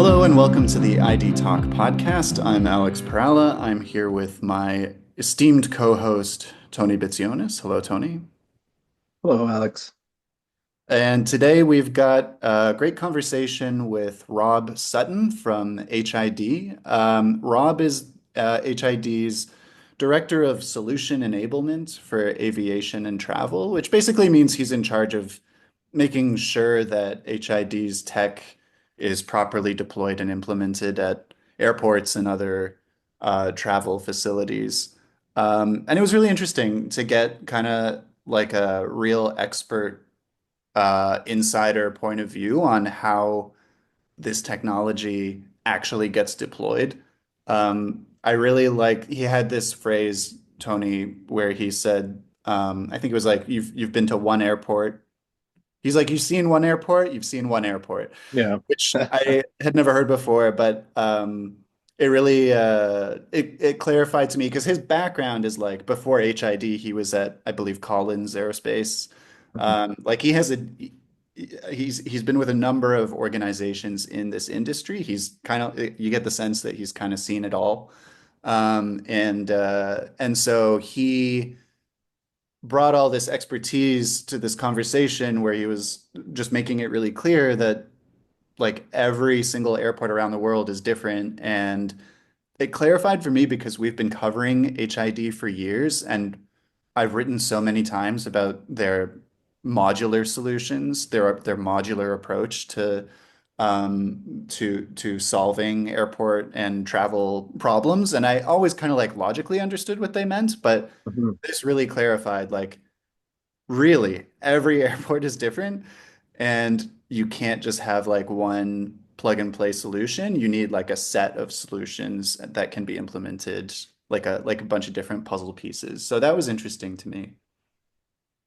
Hello and welcome to the ID Talk podcast. I'm Alex Perala. I'm here with my esteemed co-host, Tony Bitzionis. Hello, Tony. Hello, Alex. And today we've got a great conversation with Rob Sutton from HID. Rob is HID's Director of Solution Enablement for Aviation and Travel, which basically means he's in charge of making sure that HID's tech is properly deployed and implemented at airports and other travel facilities. And it was really interesting to get kind of like a real expert insider point of view on how this technology actually gets deployed. I really like he had this phrase, Tony, where he said, I think it was like you've been to one airport. He's like, you've seen one airport, you've seen one airport, Yeah. which I had never heard before, but it really it clarified to me because his background is like before HID, he was at, I believe, Collins Aerospace. Like he has a he's been with a number of organizations in this industry. He's kind of you get the sense that he's kind of seen it all. And so he brought all this expertise to this conversation where he was just making it really clear that like every single airport around the world is different. And it clarified for me because we've been covering HID for years and I've written so many times about their modular solutions, their modular approach to solving airport and travel problems. And I always kind of like logically understood what they meant, but Mhm. this really clarified like really every airport is different and you can't just have like one plug and play solution. You need like a set of solutions that can be implemented like a bunch of different puzzle pieces. So that was interesting to me.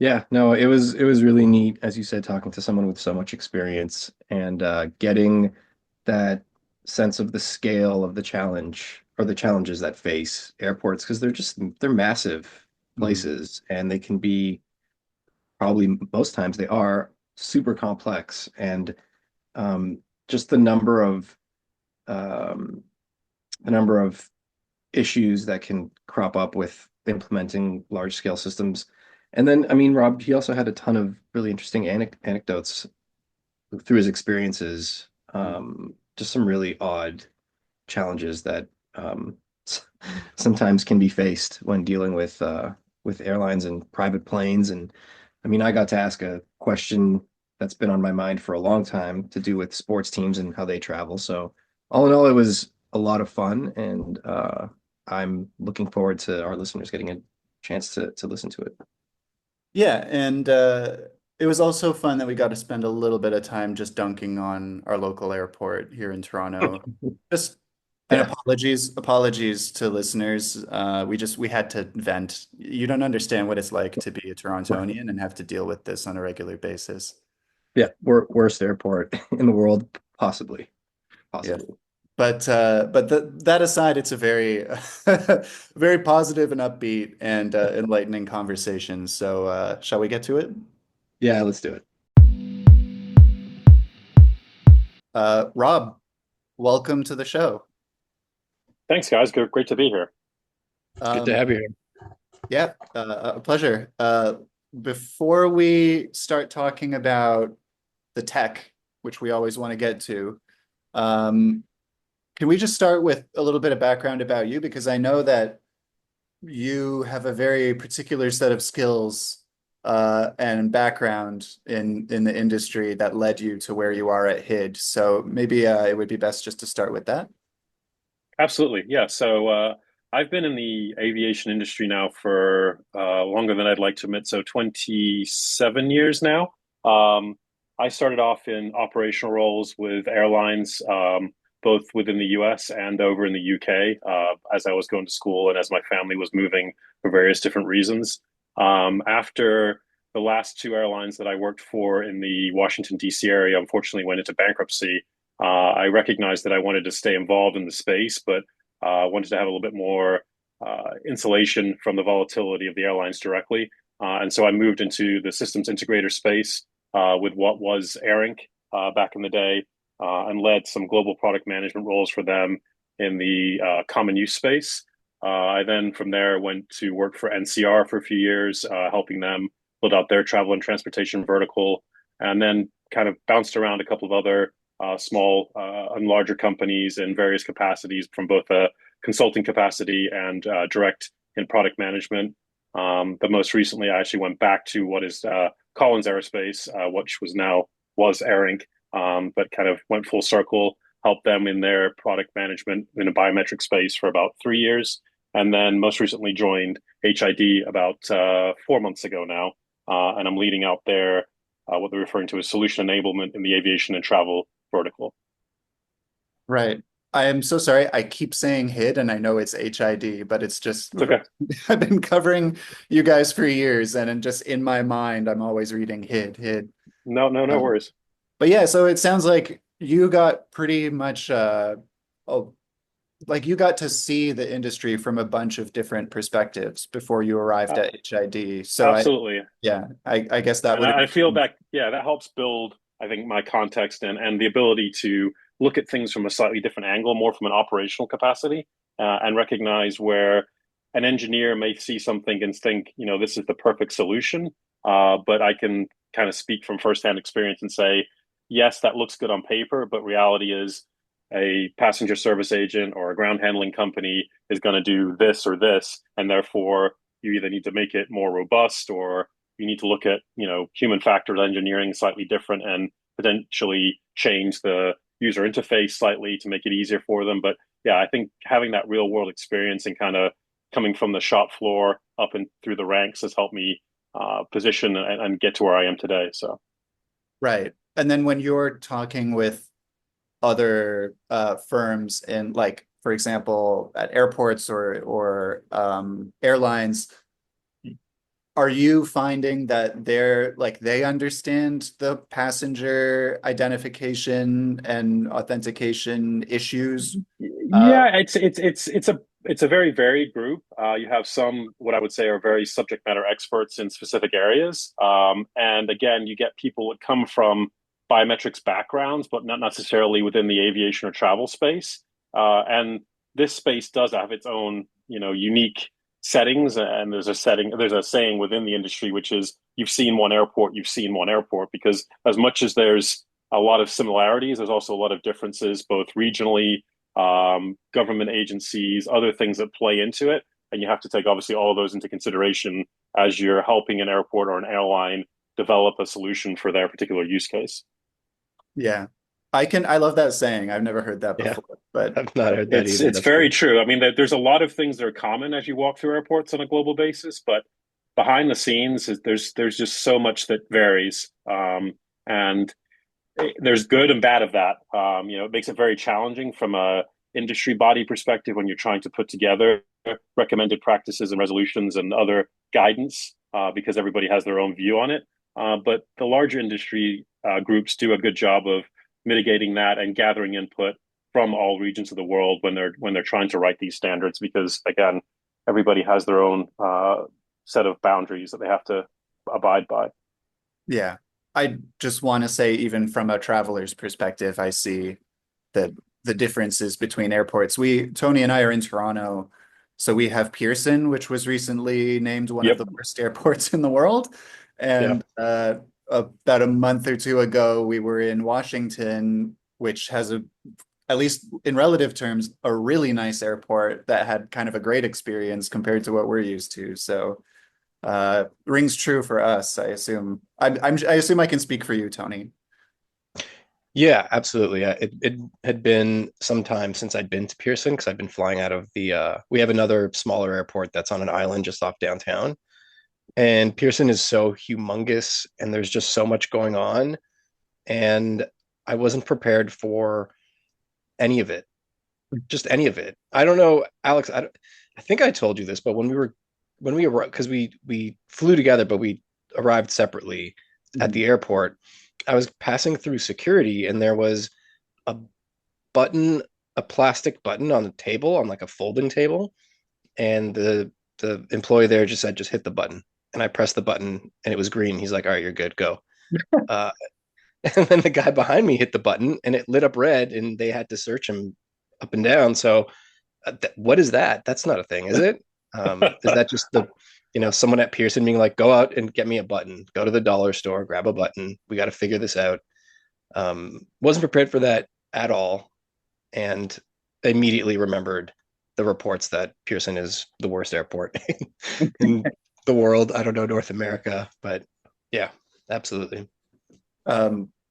Yeah, no, it was really neat, as you said, talking to someone with so much experience and getting that sense of the scale of the challenge or the challenges that face airports because they're massive Mhm. places and they can be probably most times they are super complex and um, just um, the number of issues that can crop up with implementing large scale systems. And then, I mean, Rob, he also had a ton of really interesting anecdotes through his experiences, just some really odd challenges that sometimes can be faced when dealing with airlines and private planes. And I mean, I got to ask a question that's been on my mind for a long time to do with sports teams and how they travel. So all in all, it was a lot of fun, and I'm looking forward to our listeners getting a chance to listen to it. Yeah, and it was also fun that we got to spend a little bit of time just dunking on our local airport here in Toronto. Just and Yeah, apologies to listeners. We had to vent. You don't understand what it's like to be a Torontonian and have to deal with this on a regular basis. yeah, worst airport in the world, possibly, Yeah. possibly. But that aside, it's a very very positive and upbeat and enlightening conversation. So shall we get to it? Yeah, let's do it. Rob, welcome to the show. Thanks, guys. Great to be here. Good to Um, have you here. yeah, a pleasure. Before we start talking about the tech, which we always want to get to, um, can we just start with a little bit of background about you? Because I know that you have a very particular set of skills and background in the industry that led you to where you are at HID. So maybe it would be best just to start with that. Absolutely. Yeah. So I've been in the aviation industry now for longer than I'd like to admit. So 27 years now. Um, I started off in operational roles with airlines, both within the US and over in the UK, as I was going to school and as my family was moving for various different reasons. After the last two airlines that I worked for in the Washington, D.C. area, unfortunately went into bankruptcy. I recognized that I wanted to stay involved in the space, but wanted to have a little bit more insulation from the volatility of the airlines directly. And so I moved into the systems integrator space with what was AirInc back in the day. and led some global product management roles for them in the common use space. I then from there went to work for NCR for a few years, helping them build out their travel and transportation vertical, and then kind of bounced around a couple of other small and larger companies in various capacities from both a consulting capacity and direct in product management. But most recently, I actually went back to what is Collins Aerospace, which was Air Inc., but kind of went full circle, helped them in their product management in a biometric space for about 3 years, and then most recently joined HID about 4 months ago now, and I'm leading out there what they're referring to as solution enablement in the aviation and travel vertical. Right. I am so sorry. I keep saying HID and I know it's HID, but it's just It's okay. I've been covering you guys for years and just in my mind I'm always reading HID. No, no, no Um, worries. but yeah, so it sounds like you got pretty much oh, like you got to see the industry from a bunch of different perspectives before you arrived Uh, at HID. So Absolutely. I guess that And would have I feel been that, yeah, that helps build, I think, my context and the ability to look at things from a slightly different angle, more from an operational capacity, and recognize where an engineer may see something and think, this is the perfect solution. But I can kind of speak from firsthand experience and say, yes, that looks good on paper, but reality is a passenger service agent or a ground handling company is going to do this or this, and therefore you either need to make it more robust or you need to look at human factors engineering slightly different and potentially change the user interface slightly to make it easier for them. But yeah, I think having that real world experience and kind of coming from the shop floor up and through the ranks has helped me position and get to where I am today. So right. And then when you're talking with other firms in like, for example, at airports or airlines, are you finding that they understand the passenger identification and authentication issues? Uh, yeah, it's a very varied group. You have some what I would say are very subject matter experts in specific areas, and again, you get people that come from biometrics backgrounds, but not necessarily within the aviation or travel space. And this space does have its own, unique settings. And there's a saying within the industry, which is you've seen one airport, because as much as there's a lot of similarities, there's also a lot of differences, both regionally, government agencies, other things that play into it. And you have to take obviously all of those into consideration as you're helping an airport or an airline develop a solution for their particular use case. yeah, I love that saying. I've never heard that Yeah, before, but I've not heard that It's either. it's That's very cool. true. I mean, there's a lot of things that are common as you walk through airports on a global basis, but behind the scenes, there's just so much that varies, and there's good and bad of that. It makes it very challenging from a industry body perspective when you're trying to put together recommended practices and resolutions and other guidance, because everybody has their own view on it. But the larger industry groups do a good job of mitigating that and gathering input from all regions of the world when they're trying to write these standards, because again, everybody has their own set of boundaries that they have to abide by. yeah, I just want to say, even from a traveler's perspective, I see the the differences between airports. Tony and I are in Toronto, so we have Pearson, which was recently named one of Yep. the worst airports in the world. Yeah. And about a month or two ago, we were in Washington, which has at least in relative terms, a really nice airport that had kind of a great experience compared to what we're used to. So rings true for us, I assume. I assume I can speak for you, Tony. Yeah, absolutely. It had been some time since I'd been to Pearson because I've been flying out of we have another smaller airport that's on an island just off downtown. And Pearson is so humongous and there's just so much going on. And I wasn't prepared for any of it, just any of it. I don't know, Alex, I think I told you this, but when we arrived, because we flew together, but we arrived separately at Mhm. the airport. I was passing through security and there was a button, a plastic button on the table, on like a folding table, and the employee there just said, just hit the button. And I pressed the button and it was green. He's like, all right, you're good, go. Uh, And then the guy behind me hit the button and it lit up red and they had to search him up and down. So what is that? That's not a thing, is it? Is that just someone at Pearson being like, go out and get me a button, go to the dollar store, grab a button. We got to figure this out. Wasn't prepared for that at all. And immediately remembered the reports that Pearson is the worst airport in the world. I don't know North America, but yeah, absolutely.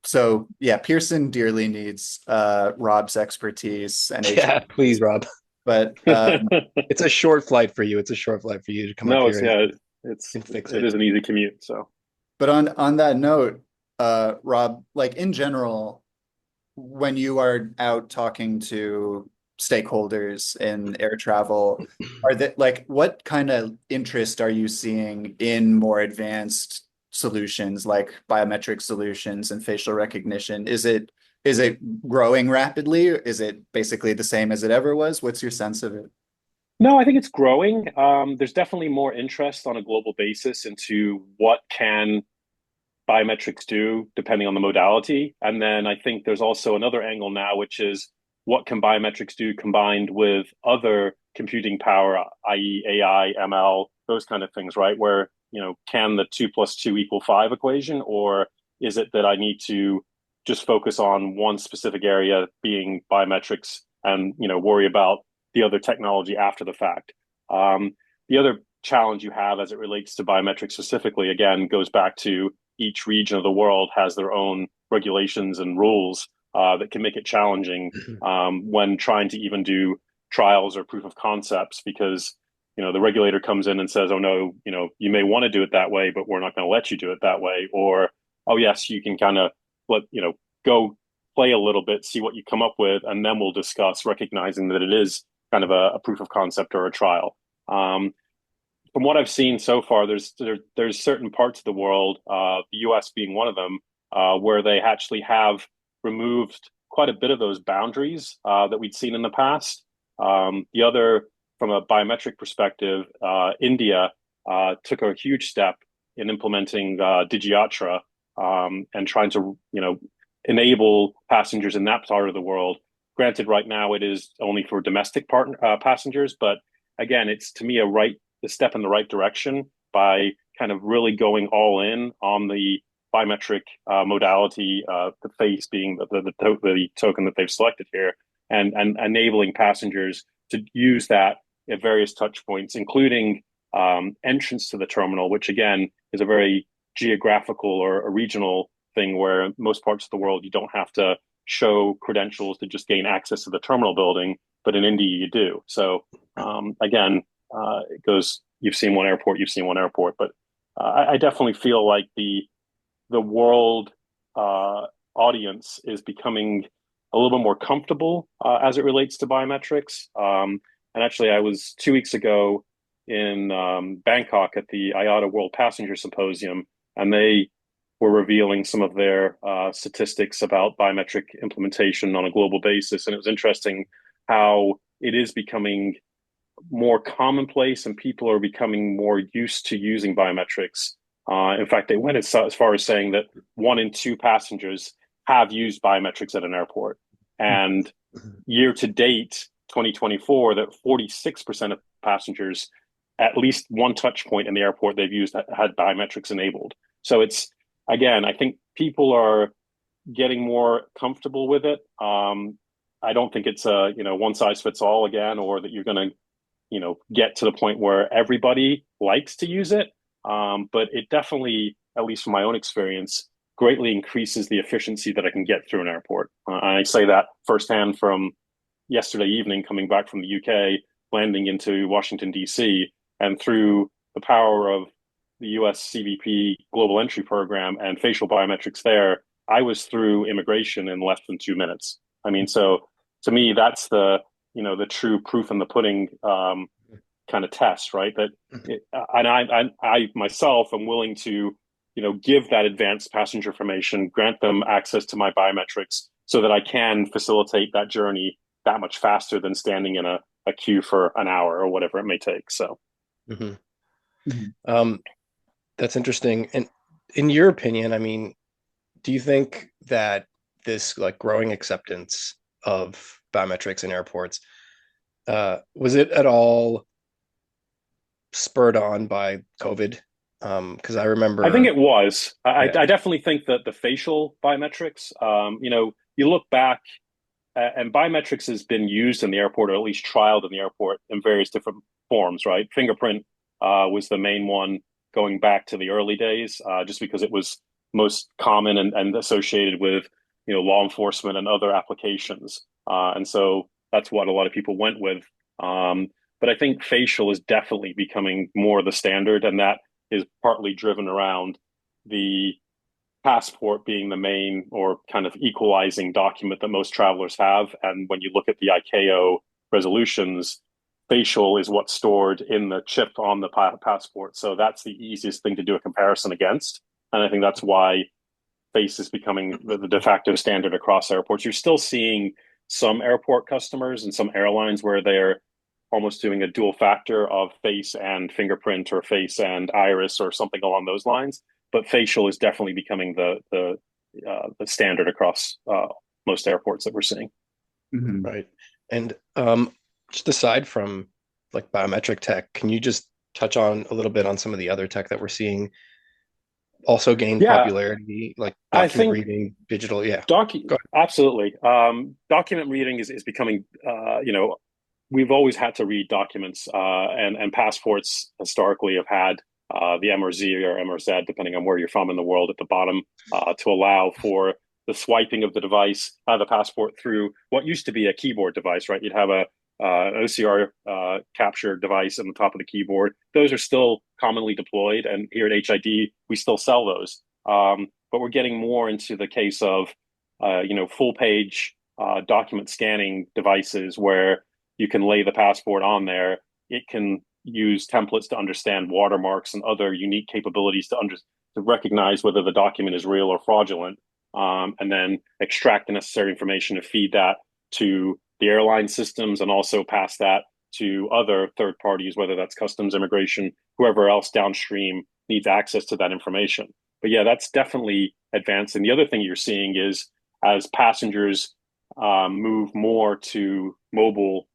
So yeah, Pearson dearly needs Rob's expertise and Yeah, please, Rob. but It's a short flight for you. It's a short flight for you to come up No, here it's yeah, and fix it it. is an easy commute. So but on that note, Rob, like in general, when you are out talking to stakeholders in air travel, are they like what kind of interest are you seeing in more advanced solutions like biometric solutions and facial recognition? Is it growing rapidly? Is it basically the same as it ever was? What's your sense of it? no, I think it's growing. There's definitely more interest on a global basis into what can biometrics do, depending on the modality. And then I think there's also another angle now, which is what can biometrics do combined with other computing power, i.e., AI, ML, those kind of things, right? Where, can the 2 + 2 = 5 equation, or is it that I need to just focus on one specific area being biometrics and, worry about the other technology after the fact? The other challenge you have as it relates to biometrics specifically, again, goes back to each region of the world has their own regulations and rules that can make it challenging when trying to even do trials or proof of concepts because the regulator comes in and says, oh no, you may want to do it that way, but we're not going to let you do it that way. Or, oh yes, you can kind of go play a little bit, see what you come up with, and then we'll discuss, recognizing that it is kind of a proof of concept or a trial. From what I've seen so far, there's certain parts of the world, the U.S. being one of them, where they actually have removed quite a bit of those boundaries that we'd seen in the past. The other, from a biometric perspective, India took a huge step in implementing Digiatra and trying to enable passengers in that part of the world. Granted, right now it is only for domestic passengers, but again, it's to me a step in the right direction by kind of really going all in on the biometric modality, the face being the token that they've selected here, and enabling passengers to use that at various touch points, including entrance to the terminal, which again is a very geographical or a regional thing where most parts of the world you don't have to show credentials to just gain access to the terminal building, but in India you do. So again, it goes. You've seen one airport. You've seen one airport, but I definitely feel like the world audience is becoming a little bit more comfortable as it relates to biometrics. And actually, I was 2 weeks ago in Bangkok at the IATA World Passenger Symposium, and they were revealing some of their statistics about biometric implementation on a global basis. And it was interesting how it is becoming more commonplace and people are becoming more used to using biometrics. In fact, they went as far as saying that 1 in 2 passengers have used biometrics at an airport. And year to date, 2024, that 46% of passengers, at least one touch point in the airport they've used had biometrics enabled. So it's, again, I think people are getting more comfortable with it. I don't think it's a one size fits all again, or that you're going to get to the point where everybody likes to use it. But it definitely, at least from my own experience, greatly increases the efficiency that I can get through an airport. I say that firsthand from yesterday evening, coming back from the UK, landing into Washington, D.C., and through the power of the US CBP Global Entry Program and facial biometrics there, I was through immigration in less than 2 minutes. I mean, so to me, that's the true proof in the pudding kind of test, right? And I myself am willing to, give that advanced passenger information, grant them access to my biometrics, so that I can facilitate that journey that much faster than standing in a queue for an hour or whatever it may take. So, Mhm. Mhm. That's interesting. And in your opinion, I mean, do you think that this like growing acceptance of biometrics in airports, was it at all spurred on by COVID? Because I I think remember, it was. yeah, I definitely think that the facial biometrics, you look back, and biometrics has been used in the airport, or at least trialed in the airport in various different forms, right? Fingerprint was the main one going back to the early days, just because it was most common and associated with, law enforcement and other applications. And so that's what a lot of people went with. But I think facial is definitely becoming more the standard, and that is partly driven around the passport being the main or kind of equalizing document that most travelers have. And when you look at the ICAO resolutions, facial is what's stored in the chip on the passport. So that's the easiest thing to do a comparison against. And I think that's why face is becoming the de facto standard across airports. You're still seeing some airport customers and some airlines where they're almost doing a dual factor of face and fingerprint or face and iris or something along those lines. But facial is definitely becoming the standard across most airports that we're seeing. Mhm. right. And just aside from like biometric tech, can you just touch on a little bit on some of the other tech that we're seeing also gain Yeah, popularity, like I document think reading, digital? Yeah, go absolutely. Document reading is becoming, we've always had to read documents, and passports historically have had the MRZ or MRZ, depending on where you're from in the world, at the bottom to allow for the swiping of the device, the passport through what used to be a keyboard device, right? You'd have an OCR capture device on the top of the keyboard. Those are still commonly deployed, and here at HID, we still sell those. But we're getting more into the case of, full page document scanning devices where you can lay the passport on there. It can use templates to understand watermarks and other unique capabilities to recognize whether the document is real or fraudulent, and then extract the necessary information to feed that to the airline systems and also pass that to other third parties, whether that's customs, immigration, whoever else downstream needs access to that information. But yeah, that's definitely advanced. And the other thing you're seeing is as passengers move more to mobile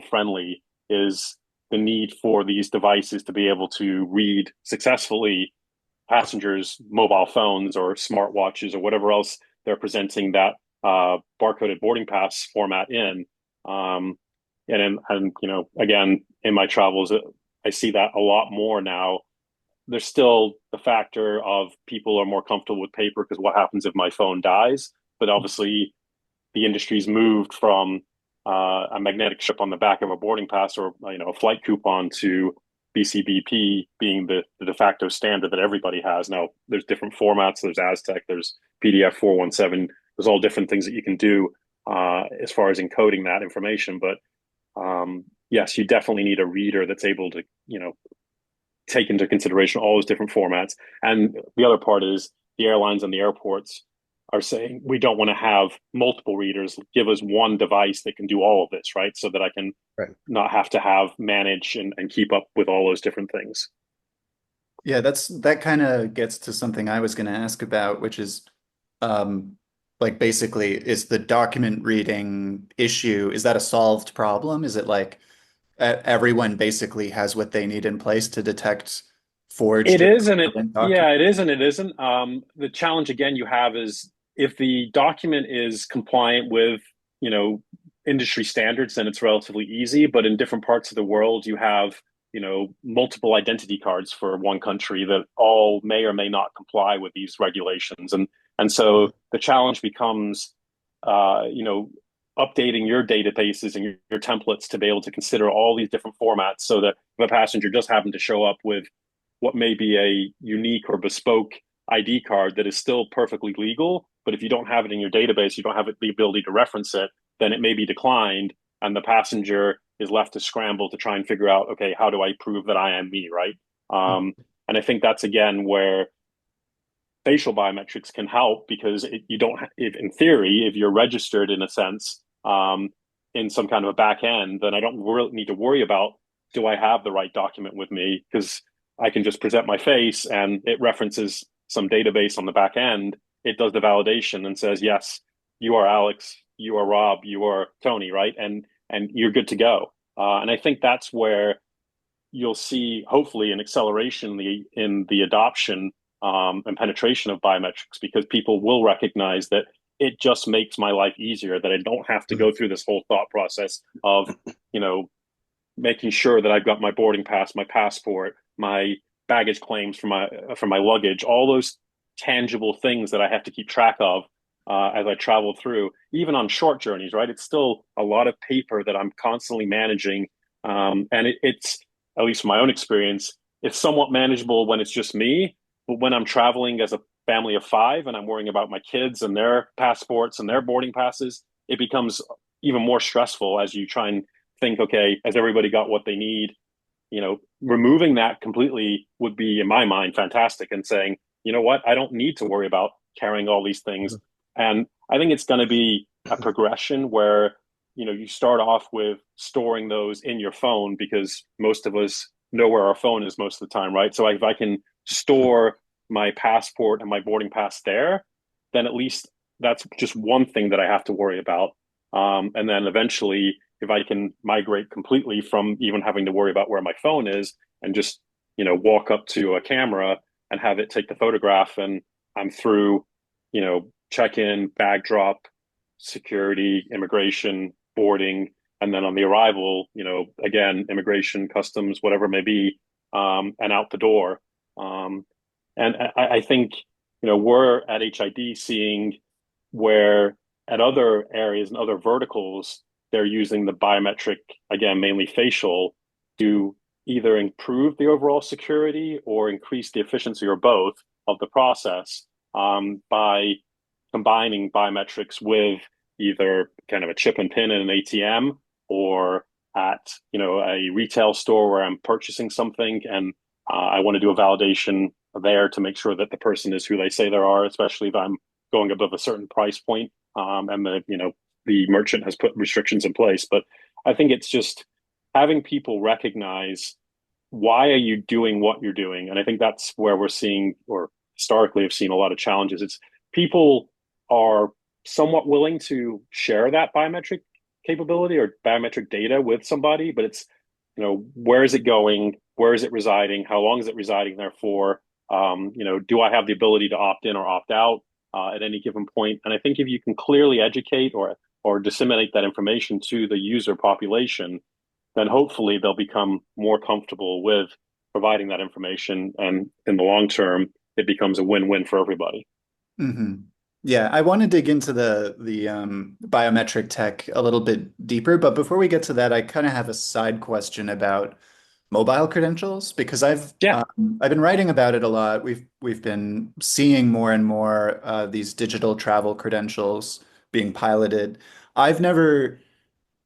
friendly, is the need for these devices to be able to read successfully passengers' mobile phones or smartwatches or whatever else they're presenting that barcoded boarding pass format in. Again, in my travels, I see that a lot more now. There's still the factor of people are more comfortable with paper because what happens if my phone dies? But obviously, the industry's moved from a magnetic strip on the back of a boarding pass or a flight coupon to BCBP being the de facto standard that everybody has. Now, there's different formats. There's Aztec. There's PDF 417. There's all different things that you can do as far as encoding that information. But yes, you definitely need a reader that's able to take into consideration all those different formats. And the other part is the airlines and the airports are saying we don't want to have multiple readers. Give us one device that can do all of this, right? So that I can right. not have to have manage and keep up with all those different things. Yeah, that kind of gets to something I was going to ask about, which is um like basically is the document reading issue, is that a solved problem? Is it like everyone basically has what they need in place to detect It forged or is, and fraudulent yeah, documents? it is, and it isn't. The challenge again you have is if the document is compliant with, you know, industry standards, then it's relatively easy. But in different parts of the world, you have, multiple identity cards for one country that all may or may not comply with these regulations, and so the challenge becomes, uh, you know, updating your databases and your templates to be able to consider all these different formats, so that if a passenger just happened to show up with what may be a unique or bespoke ID card that is still perfectly legal, but if you don't have it in your database, you don't have the ability to reference it, then it may be declined, and the passenger is left to scramble to try and figure out, okay, how do I prove that I am me, right? And I think that's again where facial biometrics can help, because you don't, if in theory, if you're registered in a sense, in some kind of a back end, then I don't really need to worry about, do I have the right document with me? Because I can just present my face and it references some database on the back end, it does the validation and says, yes, you are Alex, you are Rob, you are Tony, right? And you're good to go. And I think that's where you'll see hopefully an acceleration in the adoption and penetration of biometrics, because people will recognize that it just makes my life easier, that I don't have to go through this whole thought process of, you know, making sure that I've got my boarding pass, my passport, my baggage claims for my luggage, all those tangible things that I have to keep track of as I travel through, even on short journeys. Right, it's still a lot of paper that I'm constantly managing, and it's, at least from my own experience, it's somewhat manageable when it's just me. But when I'm traveling as a family of five and I'm worrying about my kids and their passports and their boarding passes, it becomes even more stressful as you try and think, okay, has everybody got what they need? Removing that completely would be, in my mind, fantastic, and saying, you know what, I don't need to worry about carrying all these things. And I think it's going to be a progression where, you start off with storing those in your phone, because most of us know where our phone is most of the time, right? So if I can store my passport and my boarding pass there, then at least that's just one thing that I have to worry about. And then eventually, if I can migrate completely from even having to worry about where my phone is, and just, walk up to a camera and have it take the photograph, and I'm through, check in, bag drop, security, immigration, boarding, and then on the arrival, again, immigration, customs, whatever it may be, and out the door. And I think, we're at HID seeing where at other areas and other verticals, they're using the biometric, again, mainly facial, to either improve the overall security or increase the efficiency, or both, of the process, by combining biometrics with either kind of a chip and pin in an ATM, or at, a retail store where I'm purchasing something, and I want to do a validation there to make sure that the person is who they say they are, especially if I'm going above a certain price point, and the merchant has put restrictions in place. But I think it's just having people recognize, why are you doing what you're doing? And I think that's where we're seeing, or historically have seen, a lot of challenges. It's people are somewhat willing to share that biometric capability or biometric data with somebody, but it's, where is it going? Where is it residing? How long is it residing there for? Do I have the ability to opt in or opt out at any given point? And I think if you can clearly educate or disseminate that information to the user population, then hopefully they'll become more comfortable with providing that information. And in the long term, it becomes a win-win for everybody. Hmm. Yeah, I want to dig into the biometric tech a little bit deeper, but before we get to that, I kind of have a side question about mobile credentials, because Yeah. I've been writing about it a lot. We've been seeing more and more these digital travel credentials being piloted. I've never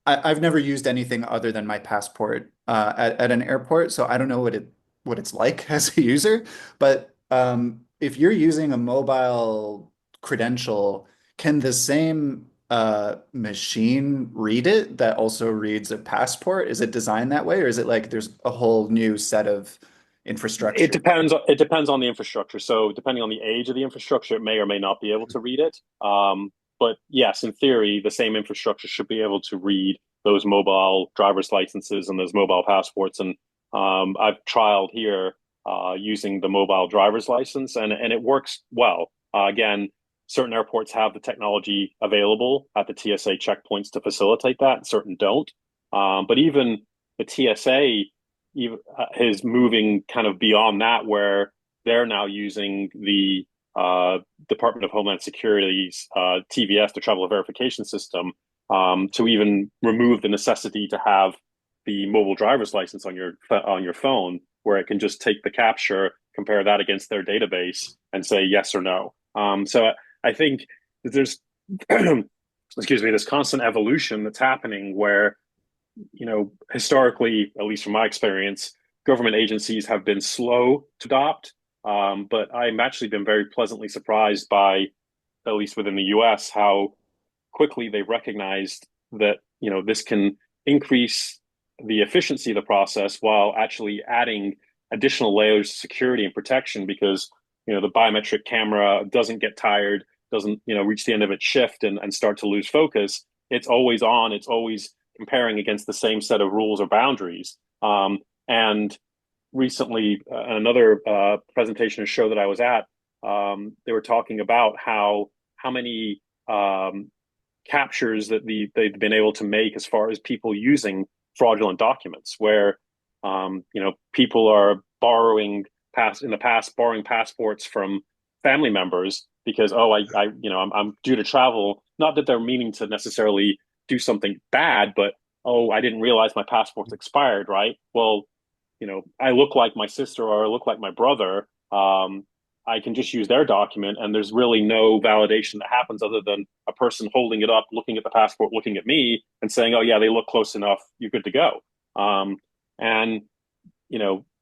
I've never used anything other than my passport at an airport, so I don't know what it's like as a user. But if you're using a mobile credential, can the same machine read it that also reads a passport? Is it designed that way, or is it like there's a whole new set of It infrastructure? depends. It depends on the infrastructure. So depending on the age of the infrastructure, it may or may not be able to read it. But yes, in theory, the same infrastructure should be able to read those mobile driver's licenses and those mobile passports. And I've trialed here using the mobile driver's license, and it works well. Again, certain airports have the technology available at the TSA checkpoints to facilitate that, and certain don't. But even the TSA is moving kind of beyond that, where they're now using the Department of Homeland Security's TVS, the Travel Verification System, to even remove the necessity to have the mobile driver's license on your phone, where it can just take the capture, compare that against their database, and say yes or no. So I think there's excuse me, this constant evolution that's happening where, historically, at least from my experience, government agencies have been slow to adopt. But I've actually been very pleasantly surprised by, at least within the US, how quickly they recognized that, this can increase the efficiency of the process while actually adding additional layers of security and protection. Because the biometric camera doesn't get tired, doesn't, reach the end of its shift and start to lose focus. It's always on. It's always comparing against the same set of rules or boundaries. And recently, another presentation or show that I was at, they were talking about how many captures that they've been able to make as far as people using fraudulent documents, where people are in the past borrowing passports from family members because I'm due to travel. Not that they're meaning to necessarily do something bad, but I didn't realize my passport's expired, right? Well, I look like my sister or I look like my brother. I can just use their document, and there's really no validation that happens other than a person holding it up, looking at the passport, looking at me, and saying, "Oh yeah, they look close enough. You're good to go." And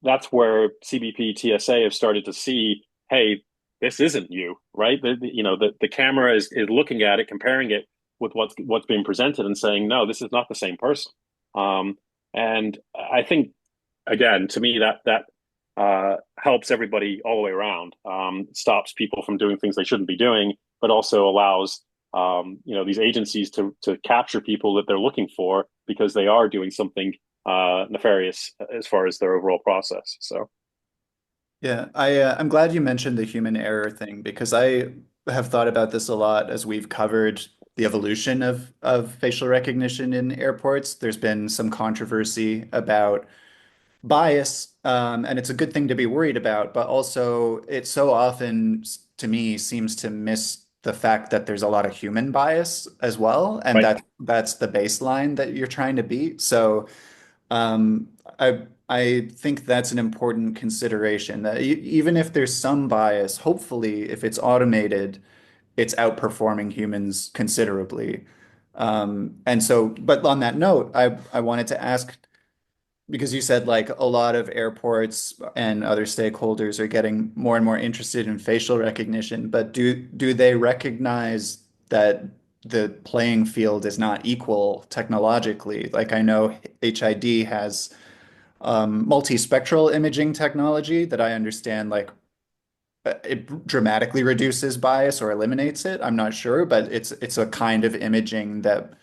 that's where CBP, TSA have started to see, hey, this isn't you, right? The camera is looking at it, comparing it with what's being presented, and saying, no, this is not the same person. And I think, again, to me, that helps everybody all the way around. Stops people from doing things they shouldn't be doing, but also allows these agencies to capture people that they're looking for because they are doing something nefarious as far as their overall process. So Yeah, I'm glad you mentioned the human error thing because I have thought about this a lot as we've covered the evolution of facial recognition in airports. There's been some controversy about bias, and it's a good thing to be worried about, but also it so often, to me, seems to miss the fact that there's a lot of human bias as well, and right. that's the baseline that you're trying to beat. So um, I think that's an important consideration that even if there's some bias, hopefully, if it's automated, it's outperforming humans considerably. And so, but on that note, I wanted to ask because you said like a lot of airports and other stakeholders are getting more and more interested in facial recognition, but do they recognize that the playing field is not equal technologically? Like I know HID has multispectral imaging technology that I understand like it dramatically reduces bias or eliminates it. I'm not sure, but it's a kind of imaging that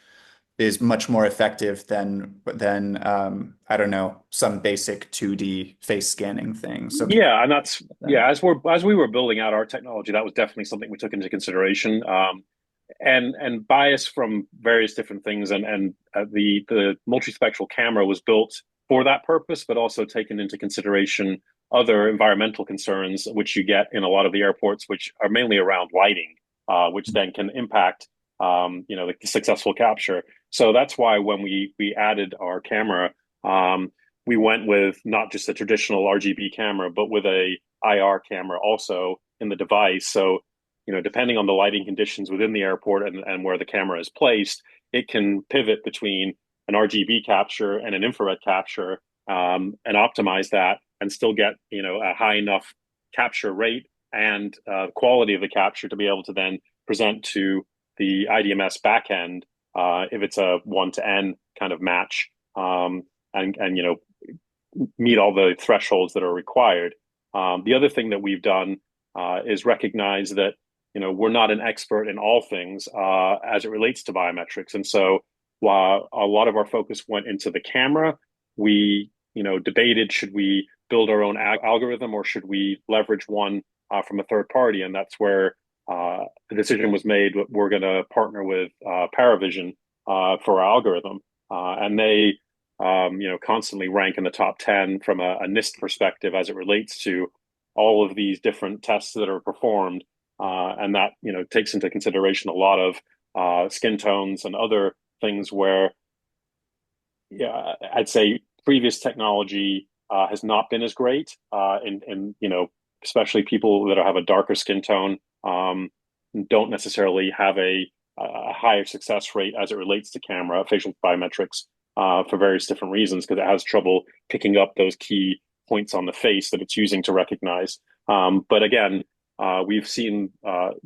is much more effective than I don't know, some basic 2D face scanning thing. So Yeah, and that's that. as we were building out our technology, that was definitely something we took into consideration. And bias from various different things, and the multispectral camera was built for that purpose, but also taken into consideration other environmental concerns, which you get in a lot of the airports, which are mainly around lighting, which then can impact the successful capture. So that's why when we added our camera, we went with not just a traditional RGB camera, but with a IR camera also in the device. So depending on the lighting conditions within the airport and where the camera is placed, it can pivot between an RGB capture and an infrared capture, and optimize that and still get a high enough capture rate and quality of the capture to be able to then present to the IDMS backend if it's a 1 to N kind of match, and meet all the thresholds that are required. The other thing that we've done is recognize that we're not an expert in all things as it relates to biometrics, and so while a lot of our focus went into the camera, we debated, should we build our own algorithm or should we leverage one from a third party, and that's where the decision was made. We're going to partner with Paravision for our algorithm, and they constantly rank in the top 10 from a NIST perspective as it relates to all of these different tests that are performed. And that, takes into consideration a lot of skin tones and other things where, yeah, I'd say previous technology has not been as great especially people that have a darker skin tone don't necessarily have a higher success rate as it relates to camera facial biometrics for various different reasons, because it has trouble picking up those key points on the face that it's using to recognize. But again, we've seen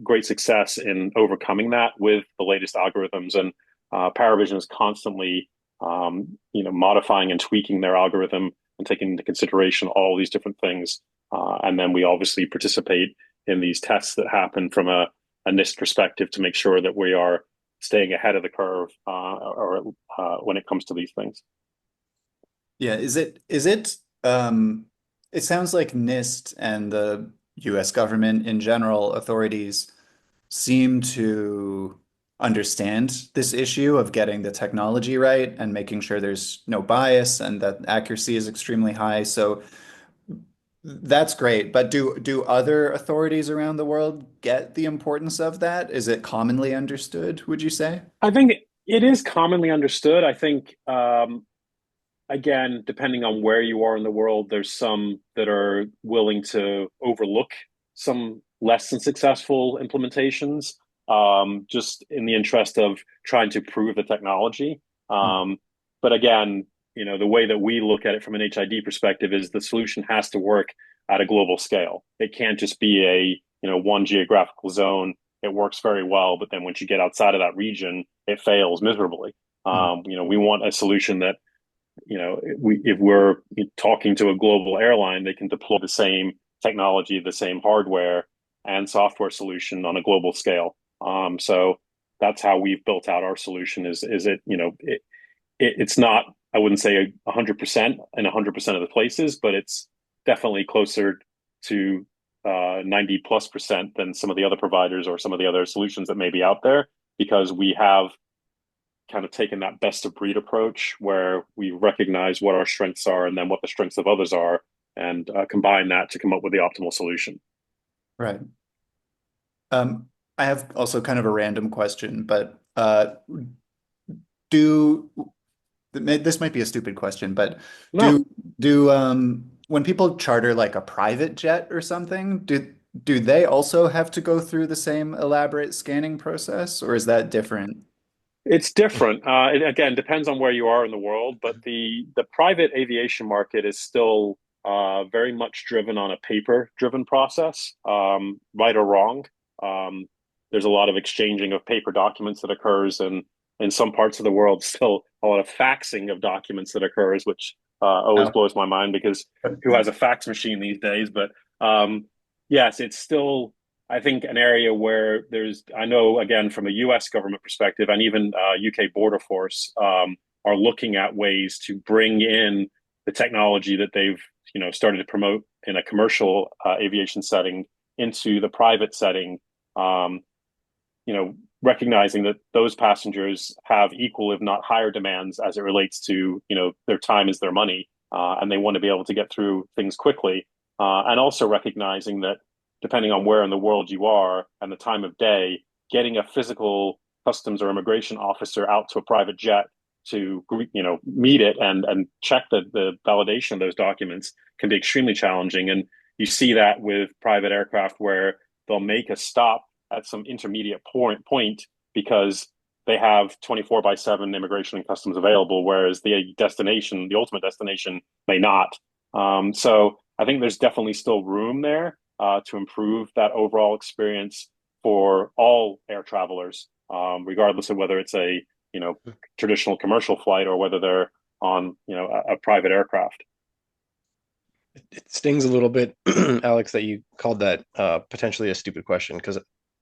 great success in overcoming that with the latest algorithms, and Paravision is constantly, modifying and tweaking their algorithm and taking into consideration all these different things And then we obviously participate in these tests that happen from a NIST perspective to make sure that we are staying ahead of the curve when it comes to these things. Yeah, it sounds like NIST and the US government in general, authorities seem to understand this issue of getting the technology right and making sure there's no bias and that accuracy is extremely high. So that's great. But do other authorities around the world get the importance of that? Is it commonly understood, would you say? I think it is commonly understood. I think again, depending on where you are in the world, there's some that are willing to overlook some less than successful implementations, just in the interest of trying to prove the technology. Hmm. But again, the way that we look at it from an HID perspective is the solution has to work at a global scale. It can't just be one geographical zone. It works very well, but then once you get outside of that region, it fails miserably. Hmm. We want a solution that if we're talking to a global airline, they can deploy the same technology, the same hardware and software solution on a global scale. So that's how we've built out our solution. It's not, I wouldn't say 100% in 100% of the places, but it's definitely closer to 90+% than some of the other providers or some of the other solutions that may be out there, because we have kind of taken that best of breed approach where we recognize what our strengths are and then what the strengths of others are, and combine that to come up with the optimal solution. Right. I have also kind of a random question, but do this might be a stupid question, but No, do when people charter like a private jet or something, do they also have to go through the same elaborate scanning process, or is that different? it's different. It again depends on where you are in the world, but the private aviation market is still very much driven on a paper-driven process, right or wrong. Um, there's a lot of exchanging of paper documents that occurs, and in some parts of the world, still a lot of faxing of documents that occurs, which always Oh. blows my mind because who has a fax machine these days? But yes, it's still, I think, an area where I know, again, from a US government perspective and even UK border force, are looking at ways to bring in the technology that they've, started to promote in a commercial aviation setting into the private setting, um, recognizing that those passengers have equal, if not higher demands as it relates to, their time is their money, and they want to be able to get through things quickly. And also recognizing that depending on where in the world you are and the time of day, getting a physical customs or immigration officer out to a private jet to meet it and check the validation of those documents can be extremely challenging. And you see that with private aircraft where they'll make a stop at some intermediate point because they have 24/7 immigration and customs available, whereas the ultimate destination, may not. So I think there's definitely still room there to improve that overall experience for all air travelers, regardless of whether it's a traditional commercial flight or whether they're on a private aircraft. It stings a little bit, Alex, that you called that potentially a stupid question because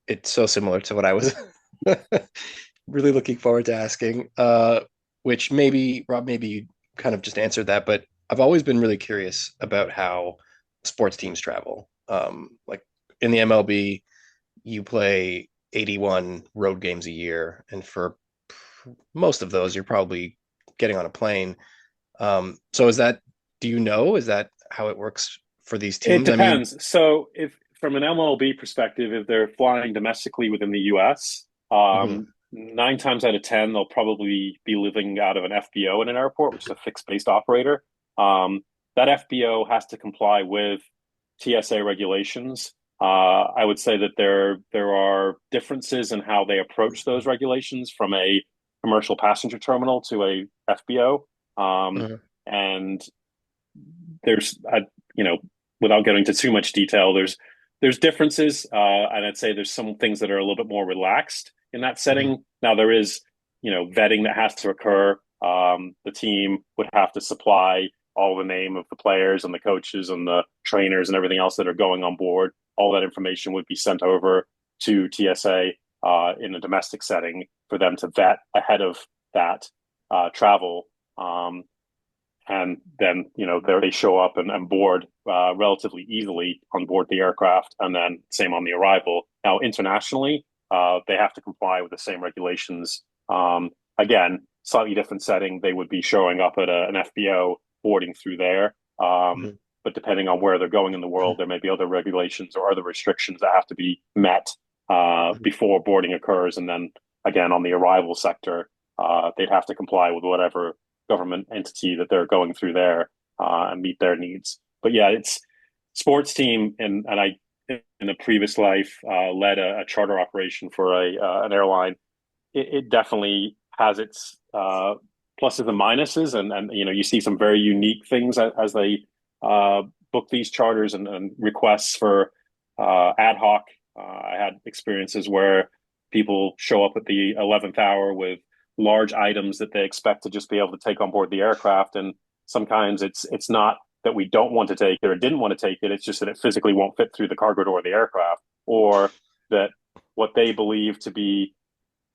it's so similar to what I was really looking forward to asking. Which maybe, Rob, maybe you kind of just answered that, but I've always been really curious about how sports teams travel. Like in the MLB, you play 81 road games a year, and for most of those, you're probably getting on a plane. So do you know, is that how it works for these It teams? I mean, depends. So, if from an MLB perspective, if they're flying domestically within the US, mhm, 9 times out of 10, they'll probably be living out of an FBO in an airport, which is a fixed based operator. That FBO has to comply with TSA regulations. I would say that there are differences in how they approach those regulations from a commercial passenger terminal to a FBO. mhm, And there's you know without getting into too much detail, there's differences, and I'd say there's some things that are a little bit more relaxed in that mhm, setting. Now there is vetting that has to occur. The team would have to supply all the name of the players and the coaches and the trainers and everything else that are going on board. All that information would be sent over to TSA in a domestic setting for them to vet ahead of that travel. And then, they show up and board relatively easily on board the aircraft, and then same on the arrival. Now, internationally, they have to comply with the same regulations. Again, slightly different setting. They would be showing up at an FBO, boarding through there. Mhm. But depending on where they're going in the world, there may be other regulations or other restrictions that have to be met before boarding occurs. And then again, on the arrival sector, they'd have to comply with whatever government entity that they're going through there and meet their needs. But yeah, it's sports team, and I in a previous life led a charter operation for an airline. It definitely has its pluses and minuses, and you see some very unique things as they book these charters and requests for ad hoc. I had experiences where people show up at the 11th hour with large items that they expect to just be able to take on board the aircraft, and sometimes it's not that we don't want to take it or didn't want to take it. It's just that it physically won't fit through the cargo door of the aircraft, or that what they believe to be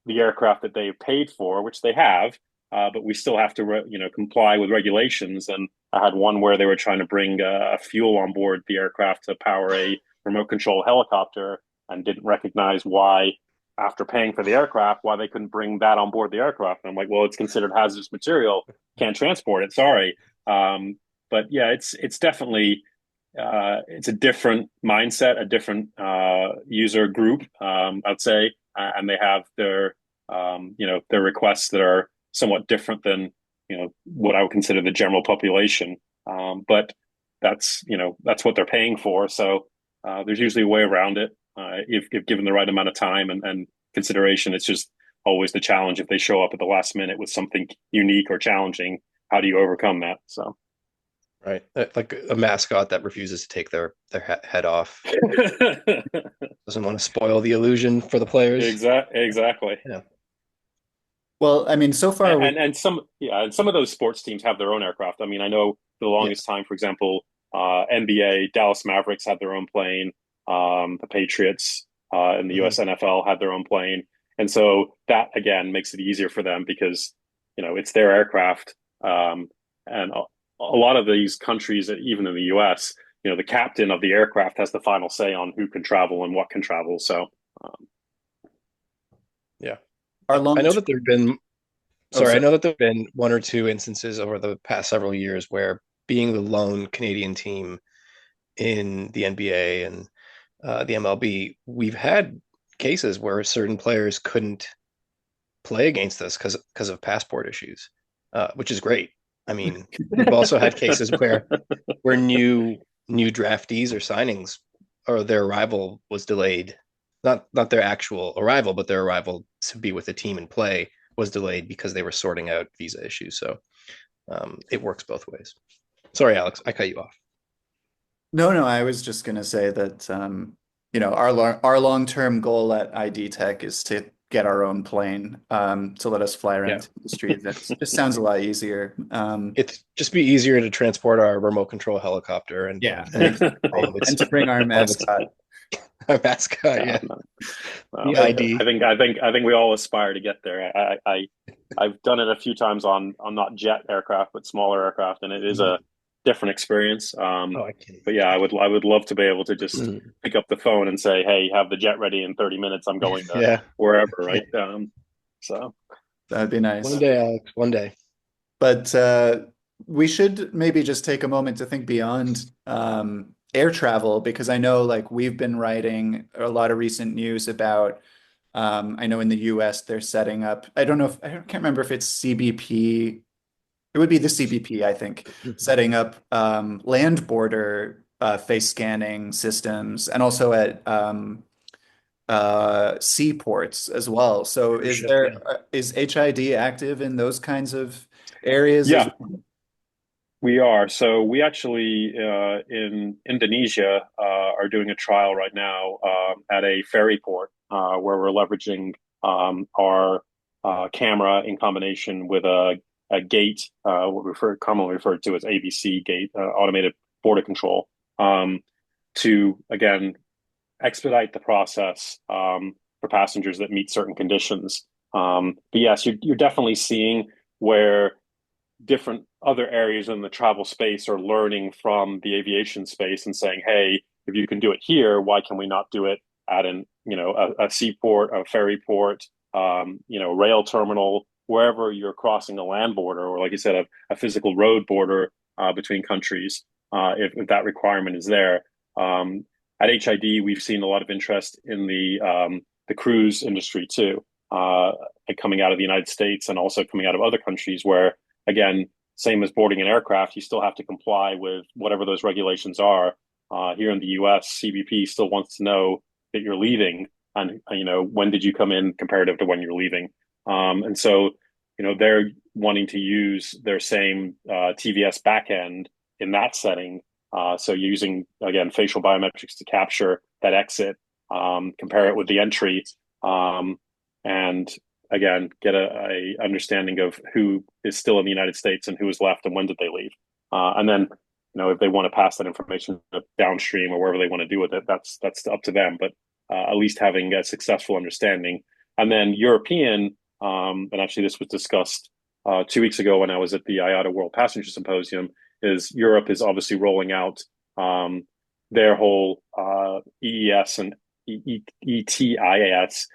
the aircraft that they've paid for, which they have, but we still have to, comply with regulations. And I had one where they were trying to bring fuel on board the aircraft to power a remote control helicopter, and didn't recognize why, after paying for the aircraft, why they couldn't bring that on board the aircraft. And I'm like, well, it's considered hazardous material, can't transport it. Sorry. But yeah, it's definitely it's a different mindset, a different user group, I'd say, and they have their requests that are somewhat different than what I would consider the general population. But that's what they're paying for. So there's usually a way around it if given the right amount of time and consideration. It's just always the challenge if they show up at the last minute with something unique or challenging. How do you overcome that? So. Right. Like a mascot that refuses to take their head off. Doesn't want to spoil the illusion for the players. Exactly. Yeah. Well, I mean, so far we And some of those sports teams have their own aircraft. I mean, I know for the Yeah. longest time, for example, NBA, Dallas Mavericks had their own plane. The Patriots and the Mhm. US NFL had their own plane. And so that again makes it easier for them because, it's their aircraft. And a lot of these countries, even in the US, the captain of the aircraft has the final say on who can travel and what can travel. So, Yeah. our I long know that there've been oh, sorry, I sorry. know that there've been one or two instances over the past several years where being the lone Canadian team in the NBA and the MLB, we've had cases where certain players couldn't play against us because of passport issues, which is great. I mean, we've also had cases where new draftees or signings or their arrival was delayed. Not their actual arrival, but their arrival to be with the team and play was delayed because they were sorting out visa issues. So it works both ways. Sorry, Alex, I cut you off. No, I was just going to say that our long-term goal at ID Tech is to get our own plane to let us fly Yeah, around the industry. That just sounds a lot easier. it's just be easier to transport our remote control helicopter Yeah, and all exactly. of its And to bring our all of its mascot. our mascot. Yeah, Yeah, no, no, the but ID. I think we all aspire to get there. I've done it a few times on not jet aircraft but smaller aircraft, and it is a different experience. Oh, I can. But yeah, I would love to be able to just Mm. pick up the phone and say, "Hey, have the jet ready in 30 minutes. I'm going to Yeah, wherever." Right. So That'd be one nice. day, Alex. One day. But we should maybe just take a moment to think beyond air travel because I know like we've been writing a lot of recent news about I know in the US they're setting up, I don't know if I can't remember if it's CBP. It would be the CBP, I think, setting up land border face scanning systems and also at seaports as well. So Cruise ship. Yeah. is HID active in those kinds of areas as yeah, we are. So we actually in Indonesia are doing a trial right now at a ferry port where we're leveraging our camera in combination with a a gate, what we commonly referred to as ABC gate, automated border control, to again expedite the process for passengers that meet certain conditions. But yes, you're definitely seeing where different other areas in the travel space are learning from the aviation space and saying, hey, if you can do it here, why can we not do it at a seaport, a ferry port, rail terminal, wherever you're crossing a land border, or like you said, a physical road border between countries, if that requirement is there. At HID, we've seen a lot of interest in the cruise industry too, coming out of the United States and also coming out of other countries where, again, same as boarding an aircraft, you still have to comply with whatever those regulations are. Here in the U.S., CBP still wants to know that you're leaving, and when did you come in comparative to when you're leaving. And so, they're wanting to use their same TVS backend in that setting. So using again facial biometrics to capture that exit, compare it with the entry, and again get a understanding of who is still in the United States and who is left and when did they leave. And then if they want to pass that information downstream or wherever they want to do with it, that's up to them. But at least having a successful understanding. And then European, and actually this was discussed 2 weeks ago when I was at the IATA World Passenger Symposium, is Europe is obviously rolling out their whole EES and ETIAS,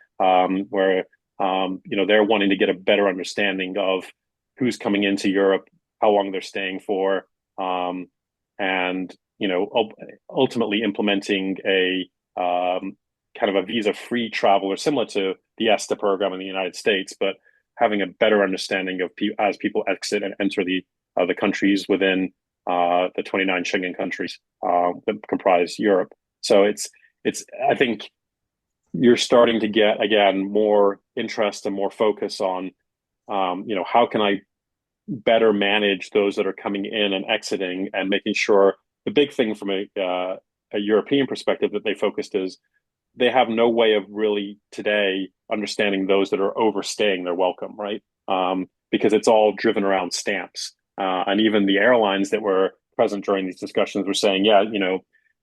where they're wanting to get a better understanding of who's coming into Europe, how long they're staying for, and ultimately implementing a kind of a visa-free travel, or similar to the ESTA program in the United States, but having a better understanding of as people exit and enter the countries within the 29 Schengen countries that comprise Europe. So it's I think you're starting to get again more interest and more focus on how can I better manage those that are coming in and exiting, and making sure the big thing from a European perspective that they focused is they have no way of really today understanding those that are overstaying their welcome, right? Because it's all driven around stamps. And even the airlines that were present during these discussions were saying, yeah,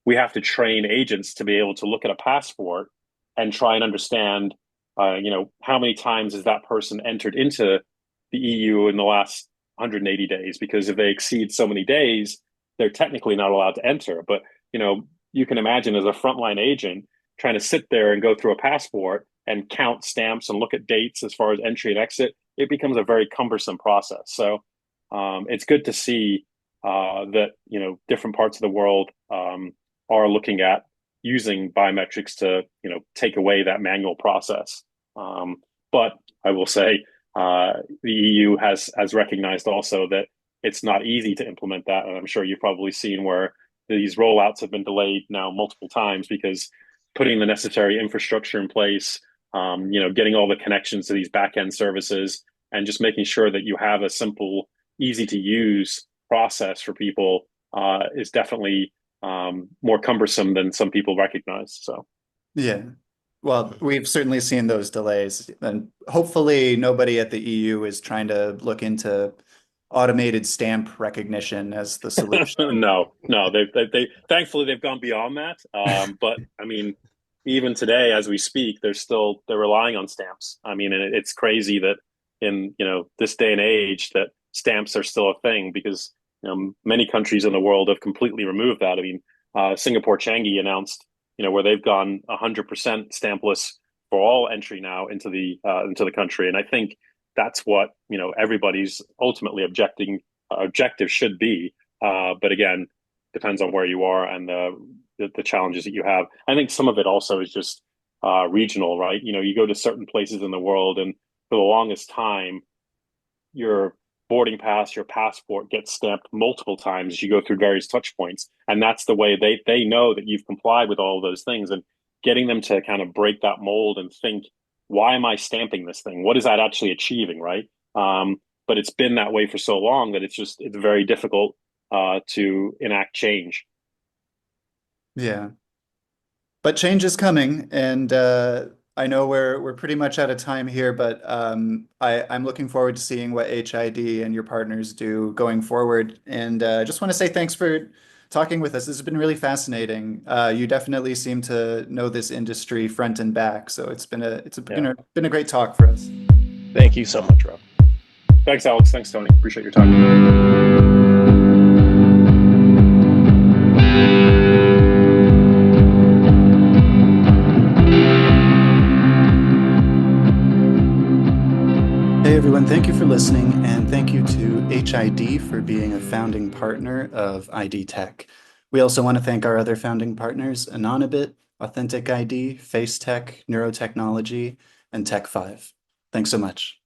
we have to train agents to be able to look at a passport and try and understand, how many times has that person entered into the EU in the last 180 days? Because if they exceed so many days, they're technically not allowed to enter. But, you can imagine as a frontline agent trying to sit there and go through a passport and count stamps and look at dates as far as entry and exit, it becomes a very cumbersome process. So it's good to see that different parts of the world are looking at using biometrics to take away that manual process. But I will say the EU has recognized also that it's not easy to implement that, and I'm sure you've probably seen where these rollouts have been delayed now multiple times because putting the necessary infrastructure in place, getting all the connections to these back end services, and just making sure that you have a simple, easy to use process for people is definitely more cumbersome than some people recognize. So, Yeah. Well, we've certainly seen those delays, and hopefully nobody at the EU is trying to look into automated stamp recognition as the solution. no, they thankfully they've gone beyond that. But I mean, even today as we speak, they're relying on stamps. I mean, and it's crazy that in this day and age that stamps are still a thing, because many countries in the world have completely removed that. I mean, Singapore Changi announced where they've gone 100% stampless for all entry now into the country, and I think that's what everybody's ultimately objective should be. But again, depends on where you are and the challenges that you have. I think some of it also is just regional, right? You go to certain places in the world, and for the longest time, your boarding pass, your passport gets stamped multiple times as you go through various touch points, and that's the way they know that you've complied with all of those things. And getting them to kind of break that mold and think, why am I stamping this thing? What is that actually achieving, right? But it's been that way for so long that it's very difficult to enact change. Yeah. But change is coming, and I know we're pretty much out of time here, but I'm looking forward to seeing what HID and your partners do going forward. And just want to say thanks for talking with us. This has been really fascinating. You definitely seem to know this industry front and back, so Yeah. been a great talk for us. Thank you so much, Rob. Thanks, Alex. Thanks, Tony. Appreciate your time. Hey everyone, thank you for listening, and thank you to HID for being a founding partner of ID Tech. We also want to thank our other founding partners, Anonybit, Authentic ID, Face Tech, Neurotechnology, and Tech5. Thanks so much.